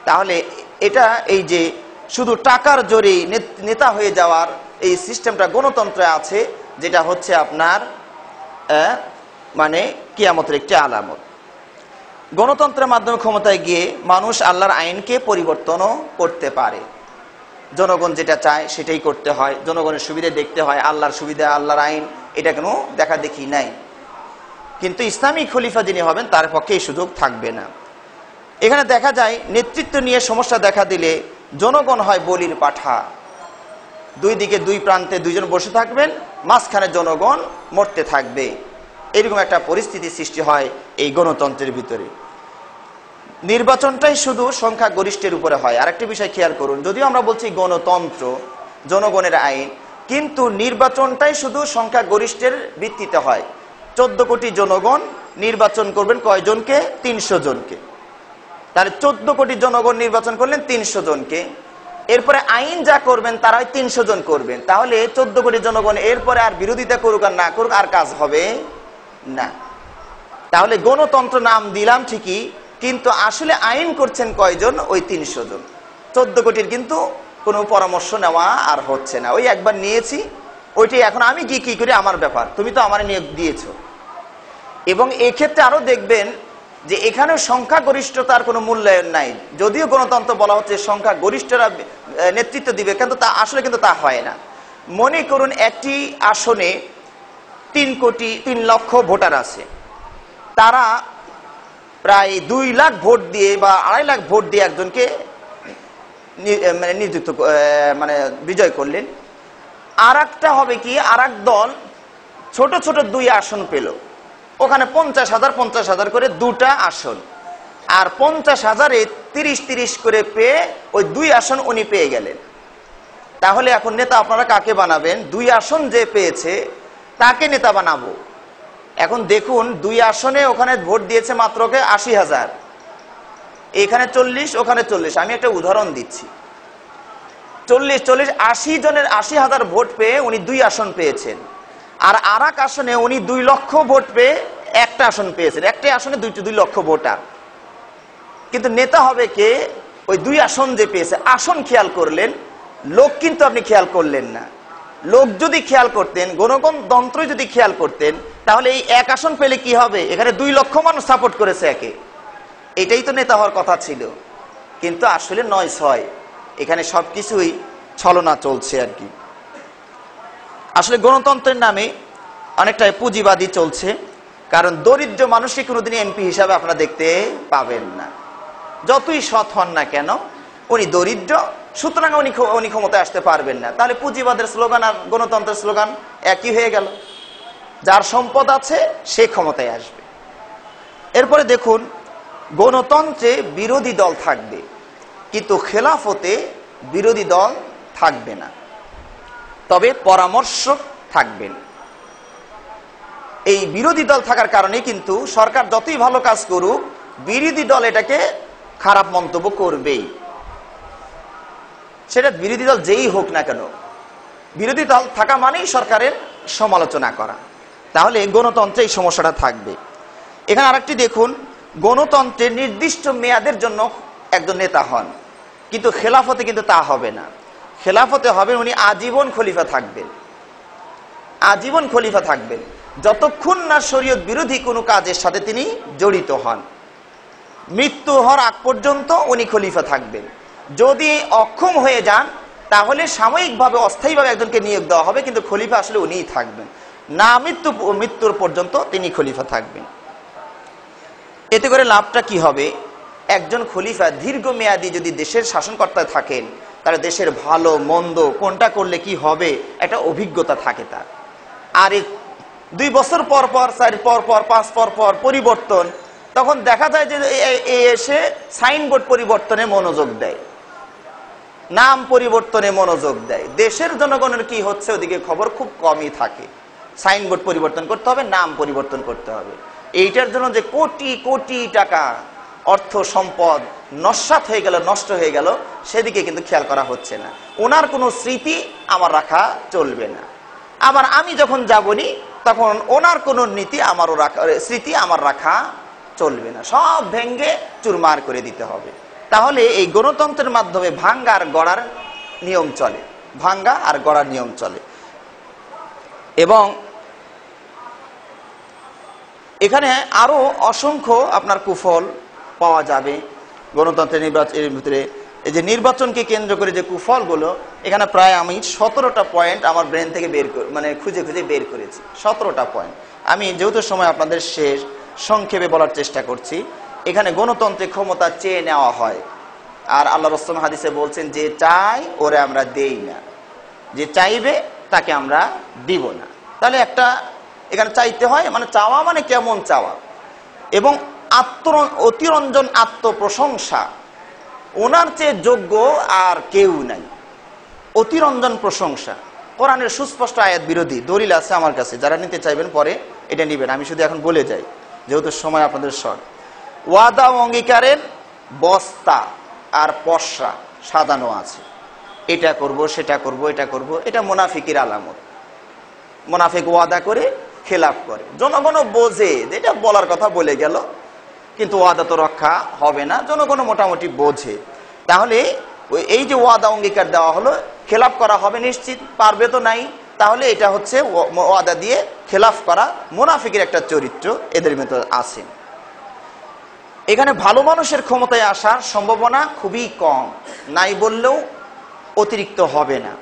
তাহলে এটা এই যে শুধু টাকার জোরে নেতা হয়ে যাওয়ার এই সিস্টেমটা গণতন্ত্রে আছে, যেটা হচ্ছে আপনার মানে কিয়ামতের একটি আলামত। গণতন্ত্রের মাধ্যমে ক্ষমতায় গিয়ে মানুষ আল্লাহর আইনকে পরিবর্তনও করতে পারে। জনগণ যেটা চায় সেটাই করতে হয়, জনগণের সুবিধা দেখতে হয়, আল্লাহর সুবিধা, আল্লাহর আইন, এটা কোনো দেখা দেখি নাই। কিন্তু ইসলামী খলিফা যিনি হবেন তার পক্ষে এই সুযোগ থাকবে না। এখানে দেখা যায় নেতৃত্ব নিয়ে সমস্যা দেখা দিলে জনগণ হয় বলির পাঠা, দুই দিকে দুই প্রান্তে দুইজন বসে থাকবেন, মাঝখানে জনগণ মরতে থাকবে। এরকম একটা পরিস্থিতি সৃষ্টি হয় এই গণতন্ত্রের ভিতরে। নির্বাচনটাই শুধু সংখ্যা গরিষ্ঠের উপরে হয়। আরেকটি বিষয় খেয়াল করুন, যদিও আমরা বলছি গণতন্ত্র, জনগণের আইন, কিন্তু নির্বাচনটাই শুধু সংখ্যা গরিষ্ঠের ভিত্তিতে হয়। 14 কোটি জনগণ নির্বাচন করবেন কয়জনকে? 300 জনকে। তাহলে 14 কোটি জনগণ নির্বাচন করলেন 300 জনকে, এরপরে আইন যা করবেন তারাই 300 জন করবেন। তাহলে 14 কোটি জনগণ এরপরে আর বিরোধিতা করুক আর না করুক, আর কাজ হবে না। তাহলে গণতন্ত্র নাম দিলাম ঠিকই, কিন্তু আসলে আইন করছেন কয়জন? ওই 300 জন। 14 কোটির কিন্তু কোনো পরামর্শ নেওয়া আর হচ্ছে না। ওই একবার নিয়েছি, ওইটাই এখন আমি কি করি আমার ব্যাপার, তুমি তো আমার নিয়োগ দিয়েছ। এবং এক্ষেত্রে আরো দেখবেন যে এখানে সংখ্যাগরিষ্ঠতার কোনো মূল্যায়ন নাই। যদিও গণতন্ত্র বলা হচ্ছে সংখ্যা গরিষ্ঠরা নেতৃত্ব দিবে, কিন্তু তা আসলে কিন্তু তা হয় না। মনে করুন একটি আসনে 3 লক্ষ ভোটার আছে, তারা প্রায় 2 লাখ ভোট দিয়ে বা 2.5 লাখ ভোট দিয়ে একজনকে নিযুক্ত বিজয় করলেন। আর একটা হবে কি, আর এক দল ছোট ছোট 2 আসন পেল, ওখানে 50,000 করে 2টা আসন, আর 50,000-এ 30 করে পেয়ে ওই 2 আসন উনি পেয়ে গেলেন। তাহলে এখন নেতা আপনারা কাকে বানাবেন? 2 আসন যে পেয়েছে তাকে নেতা বানাবো। এখন দেখুন 2 আসনে ওখানে ভোট দিয়েছে মাত্র 80,000, এখানে 40, ওখানে 40। আমি একটা উদাহরণ দিচ্ছি, 40, 80 জনের 80,000 ভোট পেয়ে উনি 2 আসন পেয়েছেন। আর এক আসনে উনি 2 লক্ষ ভোট পেয়ে একটা আসন পেয়েছেন। একটা আসনে 2 লক্ষ ভোটার, কিন্তু নেতা হবে কে? ওই 2 আসন যে পেয়েছে। আসন খেয়াল করলেন, লোক কিন্তু আপনি খেয়াল করলেন না। লোক যদি খেয়াল করতেন, গণতন্ত্র যদি খেয়াল করতেন, তাহলে এই 1 আসন পেলে কি হবে? এখানে 2 লক্ষ মানুষ সাপোর্ট করেছে একে, এটাই তো নেতা হওয়ার কথা ছিল। কিন্তু আসলে 9-6, এখানে সবকিছুই ছলনা চলছে আর কি। আসলে গণতন্ত্রের নামে অনেকটাই পুঁজিবাদী চলছে, কারণ দরিদ্র মানুষকে কোনোদিন এমপি হিসাবে আপনারা দেখতে পাবেন না। যতই সৎ হন না কেন, উনি দরিদ্র, সুতরাং উনি ক্ষমতায় আসতে পারবেন না। তাহলে পুঁজিবাদের স্লোগান আর গণতন্ত্রের স্লোগান একই হয়ে গেল। যার সম্পদ আছে সে ক্ষমতায় আসবে। এরপরে দেখুন গণতন্ত্রে বিরোধী দল থাকবে, কিন্তু খেলাফতে বিরোধী দল থাকবে না, তবে পরামর্শক থাকবেন। এই বিরোধী দল থাকার কারণে কিন্তু সরকার যতই ভালো কাজ করুক, বিরোধী দল এটাকে খারাপ মন্তব্য করবেই, সেটা বিরোধী দল যেই হোক না কেন। বিরোধী দল থাকা মানেই সরকারের সমালোচনা করা। তাহলে গণতন্ত্রে এই সমস্যাটা থাকবে। এখানে আরেকটি দেখুন, গণতন্ত্রে নির্দিষ্ট মেয়াদের জন্য একজন নেতা হন, কিন্তু খেলাফতে কিন্তু তা হবে না। খেলাফতে হবে উনি আজীবন খলিফা থাকবেন, আজীবন খলিফা থাকবেন, যতক্ষণ না শরীয়ত বিরোধী কোনো কাজের সাথে তিনি জড়িত হন। মৃত্যু হওয়ার আগ পর্যন্ত উনি খলিফা থাকবেন। যদি অক্ষম হয়ে যান তাহলে সাময়িকভাবে অস্থায়ীভাবে একজনকে নিয়োগ দেওয়া হবে, কিন্তু খলিফা আসলে উনিই থাকবেন, না মৃত্যুর পর্যন্ত তিনি খলিফা থাকবেন। এতে করে লাভটা কি হবে? একজন খলিফা দীর্ঘমেয়াদী যদি দেশের শাসনকর্তা থাকেন, তাহলে দেশের ভালো মন্দ কোনটা করলে কি হবে একটা অভিজ্ঞতা থাকে তার। আর 2 বছর পর পর, 4 পর পর, 5 পর পর পরিবর্তন, তখন দেখা যায় যে এসে সাইনবোর্ড পরিবর্তনে মনোযোগ দেয়, নাম পরিবর্তনে মনোযোগ দেয়। দেশের জনগণের কি হচ্ছে ওদিকে খবর খুব কমই থাকে। সাইনবোর্ড পরিবর্তন করতে হবে, নাম পরিবর্তন করতে হবে, এইটার জন্য যে কোটি কোটি টাকা অর্থ সম্পদ নস্যাৎ হয়ে গেল, নষ্ট হয়ে গেল, সেদিকে কিন্তু খেয়াল করা হচ্ছে না। ওনার কোনো স্মৃতি আমার রাখা চলবে না। আবার আমি যখন যাবনি তখন ওনার কোনো স্মৃতি আমার রাখা চলবে না, সব ভেঙ্গে চুরমার করে দিতে হবে। তাহলে এই গণতন্ত্রের মাধ্যমে ভাঙ্গা আর গড়ার নিয়ম চলে, ভাঙ্গা আর গড়ার নিয়ম চলে। এবং এখানে আরো অসংখ্য আপনার কুফল পাওয়া যাবে গণতন্ত্রের নির্বাচনের ভিতরে। এই যে নির্বাচনকে কেন্দ্র করে যে কুফলগুলো, এখানে প্রায় আমি 17টা পয়েন্ট আমার ব্রেন থেকে খুঁজে খুঁজে বের করেছি। 17টা পয়েন্ট আমি যেহেতু সময় আপনাদের শেষ, সংক্ষেপে বলার চেষ্টা করছি। এখানে গণতন্ত্রে ক্ষমতা চেয়ে নেওয়া হয়, আর আল্লাহ রাসূল হাদিসে বলছেন যে চাই ওরে আমরা দেই না, যে চাইবে তাকে আমরা দিব না। তাহলে একটা এখানে চাইতে হয়, মানে চাওয়া মানে কেমন চাওয়া, এবং অতিরঞ্জন আত্মপ্রশংসা, ওনার চেয়ে যোগ্য আর কেউ নাই। অতিরঞ্জন প্রশংসা কোরআনের সুস্পষ্ট আয়াত বিরোধী, দলিল আছে আমার কাছে, যারা নিতে চাইবেন পরে এটা নিবেন, আমি শুধু এখন বলে যাই যেহেতু সময় আপনাদের শর্ট। ওয়াদা ও অঙ্গীকারের বস্তা আর পসরা সাজানো আছে, এটা করব সেটা করব এটা করব, এটা মুনাফিকের আলামত। মুনাফিক ওয়াদা করে খেলাফ করে, জনগণও বোঝে যে এটা বলার কথা বলে গেল, কিন্তু ওয়াদা তো রক্ষা হবে না, জনগণও মোটামুটি বোঝে। তাহলে এই যে ওয়াদা অঙ্গীকার দেওয়া হলো, খেলাফ করা হবে নিশ্চিত, পারবে তো নাই, তাহলে এটা হচ্ছে ওয়াদা দিয়ে খেলাফ করা, মুনাফিকের একটা চরিত্র এদের মধ্যে আছে। এখানে ভালো মানুষের ক্ষমতায় আসার সম্ভাবনা খুবই কম, নাই বললেও অতিরিক্ত হবে না,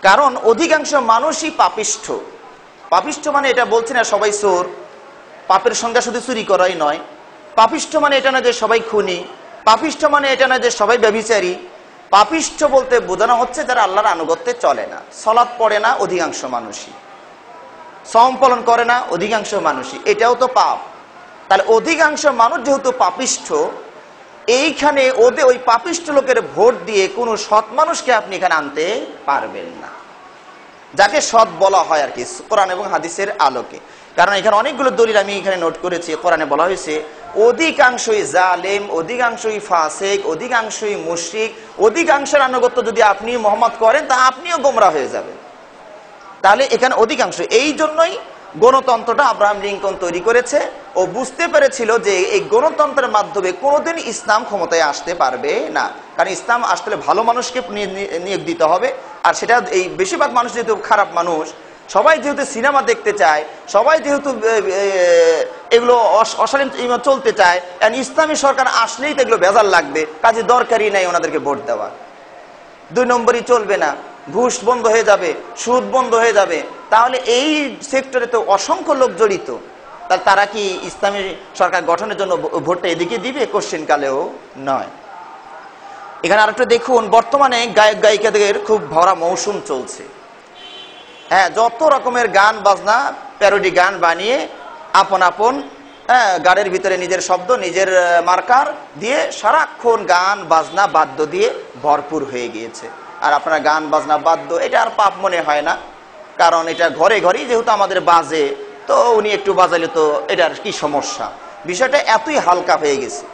কারণ অধিকাংশ মানুষই পাপিষ্ঠ। পাপিষ্ঠ মানে এটা বলছি না সবাই চোর, পাপের সংজ্ঞা শুধু চুরি করাই নয়। পাপিষ্ঠ মানে এটা না যে সবাই খুনি, পাপিষ্ঠ মানে এটা না যে সবাই ব্যভিচারী। পাপিষ্ঠ বলতে বোঝানো হচ্ছে যারা আল্লাহর আনুগত্যে চলে না, সালাত পড়ে না অধিকাংশ মানুষই, সওম পালন করে না অধিকাংশ মানুষই, এটাও তো পাপ। তাহলে অধিকাংশ মানুষ যেহেতু পাপিষ্ঠ, এইখানে ওই পাপিষ্ঠ লোকের ভোট দিয়ে কোনো সৎ মানুষকে আপনি এখানে আনতে পারবেন না, যাকে সৎ বলা হয় আর কি কোরআন এবং হাদিসের আলোকে। কারণ এখানে অনেকগুলো দলিল আমি এখানে নোট করেছি। কোরআনে বলা হয়েছে অধিকাংশই জালেম, অধিকাংশই ফাসিক, অধিকাংশই মুশরিক, অধিকাংশের আনুগত্য যদি আপনি মোহাম্মদ করেন তা আপনিও গোমরাহ হয়ে যাবেন। তাহলে এখানে অধিকাংশ, এই জন্যই গণতন্ত্রটা আব্রাহাম লিঙ্কন তৈরি করেছে। ও বুঝতে পেরেছিল যে এই গণতন্ত্রের মাধ্যমে কোনোদিন ইসলাম ক্ষমতায় আসতে পারবে না, কারণ ইসলাম আসলে ভালো মানুষকে নিয়োগ দিতে হবে। আর সেটা এই বেশিরভাগ মানুষ যেহেতু খারাপ মানুষ, সবাই যেহেতু সিনেমা দেখতে চায়, সবাই যেহেতু এগুলো অশালীন চলতে চায়, ইসলামী সরকার আসলেই তো এগুলো ভেজাল লাগবে, কাজে দরকারই নাই ওনাদেরকে ভোট দেওয়া। 2 নম্বরই চলবে না, ঘুষ বন্ধ হয়ে যাবে, সুদ বন্ধ হয়ে যাবে। তাহলে এই সেক্টরে তো অসংখ্য লোক জড়িত, তারা কি ইসলামী সরকার গঠনের জন্য ভোটটা এদিকে দিবে? কোশ্চেন কালেও নয়। এখানে আরেকটা দেখুন, বর্তমানে গায়ক গায়িকাদের খুব ভরা মৌসুম চলছে। হ্যাঁ, যত রকমের গান বাজনা, প্যারোডি গান বানিয়ে আপন আপন গাড়ির ভিতরে নিজের শব্দ, নিজের মার্কার দিয়ে সারাক্ষণ গান বাজনা বাদ্য দিয়ে ভরপুর হয়ে গিয়েছে। আর আপনারা গান বাজনা বাদ্য এটা আর পাপ মনে হয় না, কারণ এটা ঘরে ঘরেই যেহেতু আমাদের বাজে, তো উনি একটু বাজাইলে তো এটার কি সমস্যা। বিষয়টা এতই হালকা হয়ে গেছে,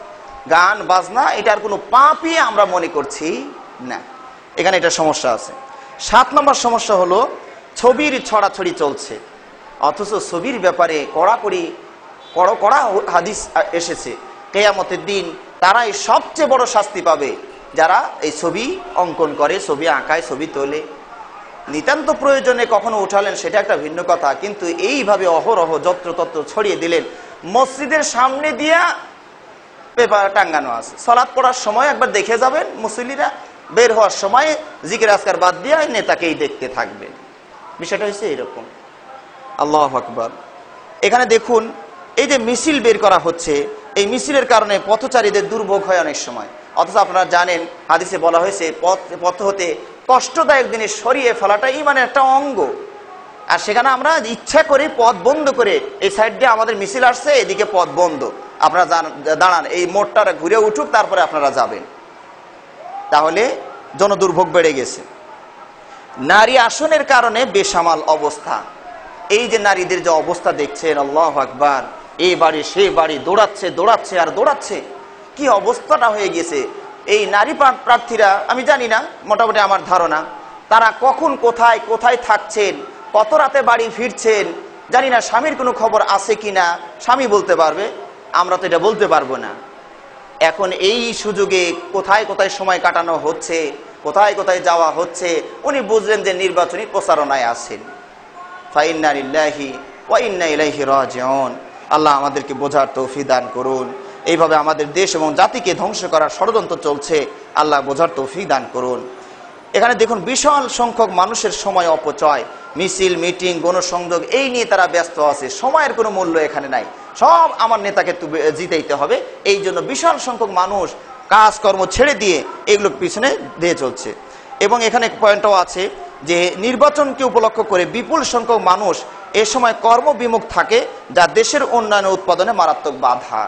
গান বাজনা এটার কোনো পাপই আমরা মনে করছি না। এখানে এটা সমস্যা আছে। 7 নম্বর সমস্যা হলো ছবির ছড়াছড়ি চলছে, অথচ ছবির ব্যাপারে কড়া হাদিস এসেছে। কিয়ামতের দিন তারাই সবচেয়ে বড় শাস্তি পাবে যারা এই ছবি অঙ্কন করে, ছবি আঁকায়, ছবি তোলে। নিতান্ত প্রয়োজনে কখনো উঠালেন সেটা একটা ভিন্ন কথা, কিন্তু এইভাবে অহরহ যত্রতত্র ছড়িয়ে দিলেন। মসজিদের সামনে দিয়া পেপার টাঙ্গানো আছে, সালাত পড়ার সময় একবার দেখে যাবেন, মুসল্লিরা বের হওয়ার সময় জিকির আজকার বাদ দিয়ে নেতাকেই দেখতে থাকবেন। বিষয়টা হচ্ছে এরকম। আল্লাহু আকবার। এখানে দেখুন, এই যে মিছিল বের করা হচ্ছে, এই মিছিলের কারণে পথচারীদের দুর্ভোগ হয় অনেক সময়। অথচ আপনারা জানেন হাদিসে বলা হয়েছে পথ হতে কষ্টদায়ক জিনিস সরিয়ে ফেলাটা ইমানের একটা অঙ্গ। আর সেখানে আমরা ইচ্ছা করে পথ বন্ধ করে, এই সাইড দিয়ে আমাদের মিছিল আসছে, এদিকে পথ বন্ধ, আপনারা দাঁড়ান, এই মোড়টা ঘুরে উঠুক, তারপরে আপনারা যাবেন। তাহলে জনদুর্ভোগ বেড়ে গেছে। নারী আসনের কারণে বেসামাল অবস্থা। এই যে নারীদের যে অবস্থা দেখছেন, আল্লাহু আকবার, এই বাড়ি সেই বাড়ি দৌড়াচ্ছে আর দৌড়াচ্ছে, কি অবস্থাটা হয়ে গেছে। এই নারী প্রার্থীরা, আমি জানি না, মোটামুটি আমার ধারণা তারা কখন কোথায় থাকছেন, কত রাতে বাড়ি ফিরছেন জানি না। স্বামীর কোনো খবর আছে কিনা স্বামী বলতে পারবে, আমরা তো এটা বলতে পারবো না। এখন এই সুযোগে কোথায় সময় কাটানো হচ্ছে, কোথায় যাওয়া হচ্ছে, উনি বুঝলেন যে নির্বাচনী প্রচারণায় আছেন। ফাইন্না লিল্লাহি ওয়া ইন্না ইলাইহি রাজিউন। আল্লাহ আমাদেরকে বোঝার তৌফিক দান করুন। এইভাবে আমাদের দেশ এবং জাতিকে ধ্বংস করার ষড়যন্ত্র চলছে, আল্লাহ বোঝার তৌফিক দান করুন। এখানে দেখুন বিশাল সংখ্যক মানুষের সময় অপচয়, মিছিল, মিটিং, গণসংযোগ এই নিয়ে তারা ব্যস্ত আছে। সময়ের কোনো মূল্য এখানে নাই, সব আমার নেতাকে জিতাইতে হবে। এই জন্য বিশাল সংখ্যক মানুষ কাজকর্ম ছেড়ে দিয়ে এগুলোর পিছনে দিয়ে চলছে। এবং এখানে পয়েন্টও আছে যে নির্বাচনকে উপলক্ষ করে বিপুল সংখ্যক মানুষ এ সময় কর্মবিমুখ থাকে, যা দেশের উন্নয়ন উৎপাদনে মারাত্মক বাধা।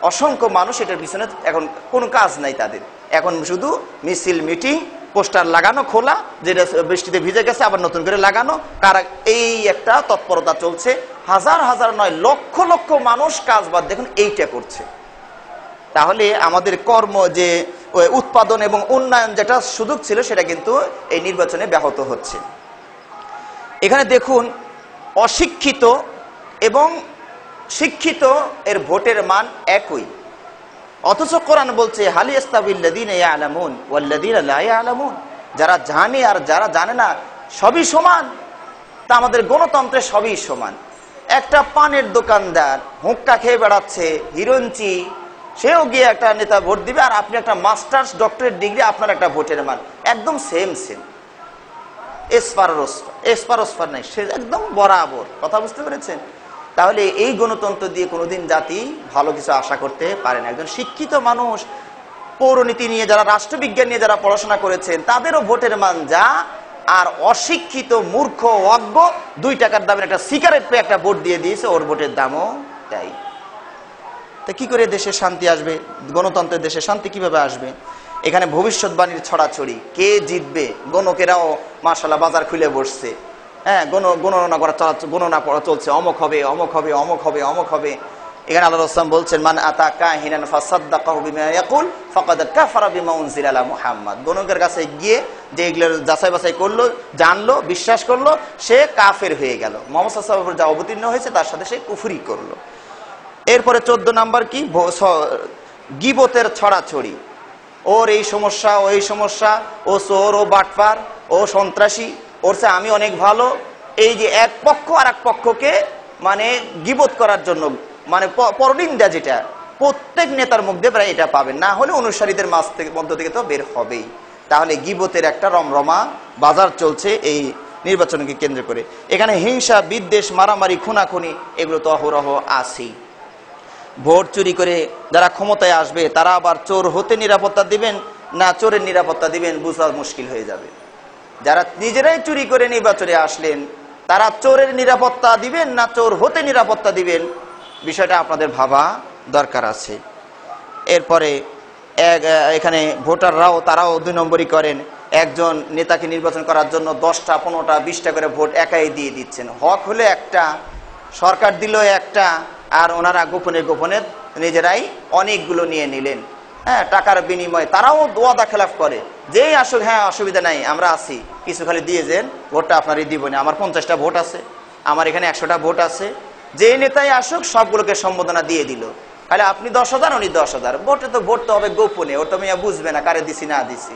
অসংখ্য মানুষ এটার পিছনে এখন কোনো কাজ নাই তাদের, এখন শুধু মিছিল, মিটিং, পোস্টার লাগানো, খোলা, যেটা বৃষ্টিতে ভিজে গেছে আবার নতুন করে লাগানো, কারা, এই একটা তৎপরতা চলছে। হাজার নয়, লক্ষ লক্ষ মানুষ কাজ বাদ দেখুন এইটা করছে। তাহলে আমাদের কর্ম যে উৎপাদন এবং উন্নয়ন যেটা সুযোগ ছিল সেটা কিন্তু এই নির্বাচনে ব্যাহত হচ্ছে। এখানে দেখুন অশিক্ষিত এবং শিক্ষিত এর ভোটের মান একই, অথচ কোরআন বলছে হাল ইয়াস্তাবিল্লাযীনা ইয়ালামুন ওয়াল্লাযীনা লা ইয়ালামুন, যারা জানে আর যারা জানে না সবই সমান। তা আমাদের গণতন্ত্রে সবই সমান। একটা পানের দোকানদার হুক্কা খেয়ে বেড়াচ্ছে, হিরঞ্চি, সেও গিয়ে একটা নেতা ভোট দিবে, আর আপনি একটা মাস্টার্স ডক্টরেট ডিগ্রি, আপনার একটা ভোটের মান একদম সেম। এসপার নাই, সে একদম বরাবর। কথা বুঝতে পেরেছেন? তাহলে এই গণতন্ত্র দিয়ে কোনোদিন জাতি ভালো কিছু আশা করতে পারে না। একজন শিক্ষিত মানুষ, পৌরনীতি নিয়ে যারা, রাষ্ট্রবিজ্ঞান নিয়ে যারা পড়াশোনা করেছেন, তাদেরও ভোটের মান যা, আর অশিক্ষিত মূর্খ অজ্ঞ 2 টাকার দামের একটা সিগারেট পেয়ে একটা ভোট দিয়ে দিয়েছে, ওর ভোটের দামও তাই। তা কি করে দেশে শান্তি আসবে? গণতন্ত্রের দেশে শান্তি কিভাবে আসবে? এখানে ভবিষ্যৎবাণীর ছড়াছড়ি, কে জিতবে, গণকেরাও মাশাআল্লাহ বাজার খুলে বসছে। হ্যাঁ, গণনা করা চলছে, অমুক হবে। এখানে আল্লাহ রাসূল বলছেন, মান আতা কাহিনান ফাসাদ্দাকাহু বিমা ইয়াকুল ফাকাদ কাফারা বিমা উনজিলা আলা মুহাম্মদ। গণকের কাছে গিয়ে যে এগুলোর যাচাই বাছাই করলো, জানলো, বিশ্বাস করলো, সে কাফের হয়ে গেল। মুহাম্মদ সাল্লাল্লাহু আলাইহি ওয়াসাল্লাম যা অবতীর্ণ হয়েছে তার সাথে সে কুফরি করলো। এরপরে 14 নাম্বার কি, গীবতের ছড়াছড়ি। ওর এই সমস্যা, ও এই সমস্যা, ও চোর, ও বাটপার, ও সন্ত্রাসী, ওর চেয়ে আমি অনেক ভালো। এই যে এক পক্ষ আর এক পক্ষকে মানে গীবত করার জন্য, মানে পরনিন্দা, যেটা প্রত্যেক নেতার মুখ দিয়ে প্রায় এটা পাবেন, না হলে অনুসারীদের মধ্য থেকে তো বের হবেই। তাহলে গীবতের একটা রমরমা বাজার চলছে এই নির্বাচনকে কেন্দ্র করে। এখানে হিংসা, বিদ্বেষ, মারামারি, খুনাখুনি এগুলো তো অহরহ আছেই। ভোট চুরি করে যারা ক্ষমতায় আসবে তারা আবার চোর হতে নিরাপত্তা দিবেন না চোরের নিরাপত্তা দিবেন বোঝা মুশকিল হয়ে যাবে। যারা নিজেরাই চুরি করে নির্বাচনে আসলেন তারা চোরের নিরাপত্তা দিবেন না চোর হতে নিরাপত্তা দিবেন বিষয়টা আপনাদের ভাবা দরকার আছে। এরপরে এখানে ভোটাররাও তারাও 2 নম্বরই করেন। একজন নেতাকে নির্বাচন করার জন্য 10টা 15টা 20টা করে ভোট একাই দিয়ে দিচ্ছেন। হক হলে একটা, সরকার দিল একটা, আর ওনারা গোপনে গোপনে নিজেরাই অনেকগুলো নিয়ে নিলেন। হ্যাঁ, টাকার বিনিময়ে তারাও ওয়াদা খেলাফ করে, যেই আসুক হ্যাঁ অসুবিধা নাই আমরা আছি, কিছু খালি দিয়ে যান, ভোটটা আপনারই দিব না, আমার 50টা ভোট আছে, আমার এখানে 100টা ভোট আছে, যে নেতাই আসুক সবগুলোকে সম্বোধনা দিয়ে দিল। তাহলে আপনি 10,000 উনি 10,000, ভোটে তো ভোট তো হবে গোপনে, ও তো মিয়া বুঝবে না কারে দিছি না দিছি।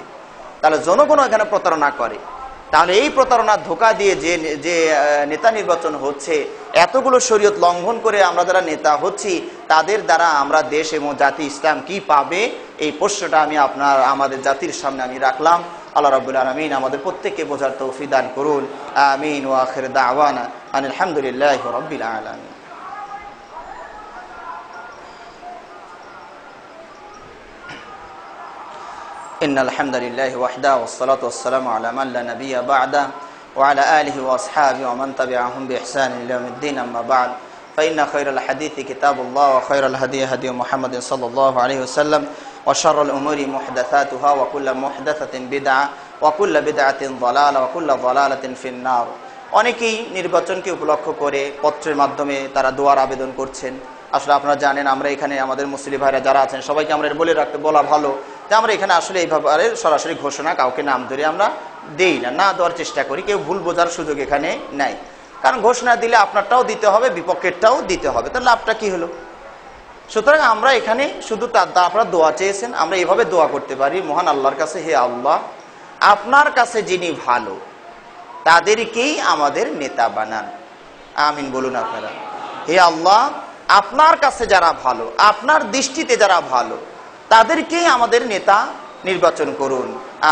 তাহলে জনগণ এখানে প্রতারণা করে। তাহলে এই প্রতারণার ধোঁকা দিয়ে যে নেতা নির্বাচন হচ্ছে, এতগুলো শরীয়ত লঙ্ঘন করে আমরা যারা নেতা হচ্ছি, তাদের দ্বারা আমরা দেশ এবং জাতি ইসলাম কি পাবে, এই প্রশ্নটা আমি আমাদের জাতির সামনে আমি রাখলাম। আল্লাহ রাব্বুল আলামিন আমাদের প্রত্যেককে বোঝার তৌফিক দান করুন। আমিন। ওয়া আখির দাওয়ানা আনিল হামদুলিল্লাহি রাব্বিল আলামিন। ইন্নাল হামদুলিল্লাহি ওয়াহদা ওয়াসসালাতু ওয়াসসালামু আলা মান লা নাবিয়্যা বা'দা ওয়া আলা আলিহি ওয়া আসহাবিহি ওয়া মান তাবি'আহুম বিইহসান ইলা ইয়াউমিদ্দিন, আম্মা বা'দ। ফাইন্না খায়রাল হাদিসি কিতাবুল্লাহ ওয়া খায়রাল হাদিয়ি হাদিয়ু মুহাম্মাদিন সাল্লাল্লাহু আলাইহি ওয়াসাল্লাম ওয়া শাররাল উমুরি মুহদাসাতুহা ওয়া কুল্লু মুহদাসাতিন বিদআহ ওয়া কুল্লু বিদআতিন দালালা ওয়া কুল্লু দালালাতিন ফিন-নার। অনেকেই নির্বাচনকে উপলক্ষ করে পত্রের মাধ্যমে তারা দোয়ার আবেদন করছেন। আসলে আপনারা জানেন, আমরা এখানে আমাদের মুসলিম ভাইরা যারা আছেন সবাইকে আমরা বলা ভালো যে আমরা এখানে আসলে এইভাবে সরাসরি ঘোষণা কাউকে নাম ধরে আমরা দেই না দেওয়ার চেষ্টা করি। কেউ ভুল বোঝার সুযোগ এখানে নাই, কারণ ঘোষণা দিলে আপনারটাও দিতে হবে, বিপক্ষেরটাও দিতে হবে, তার লাভটা কি হলো? সুতরাং আমরা এখানে শুধু আপনারা দোয়া চেয়েছেন, আমরা এইভাবে দোয়া করতে পারি মহান আল্লাহর কাছে, হে আল্লাহ, আপনার কাছে যিনি ভালো তাদেরকেই আমাদের নেতা বানান। আমিন বলুন আপনারা। হে আল্লাহ, আপনার কাছে যারা ভালো, আপনার দৃষ্টিতে যারা ভালো, তাদেরকেই আমাদের নেতা নির্বাচন করুন।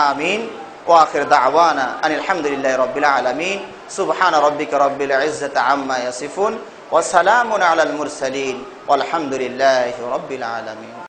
আমিন। ওয়া আখির দাওয়ানা আনিল হামদুলিল্লাহি রাব্বিল আলামিন। সুবহানা রাব্বিকা রাব্বিল ইজ্জাতি আম্মা ইয়াসিফুন ওয়া সালামুন আলাল মুরসালিন ওয়াল হামদুলিল্লাহি রাব্বিল আলামিন।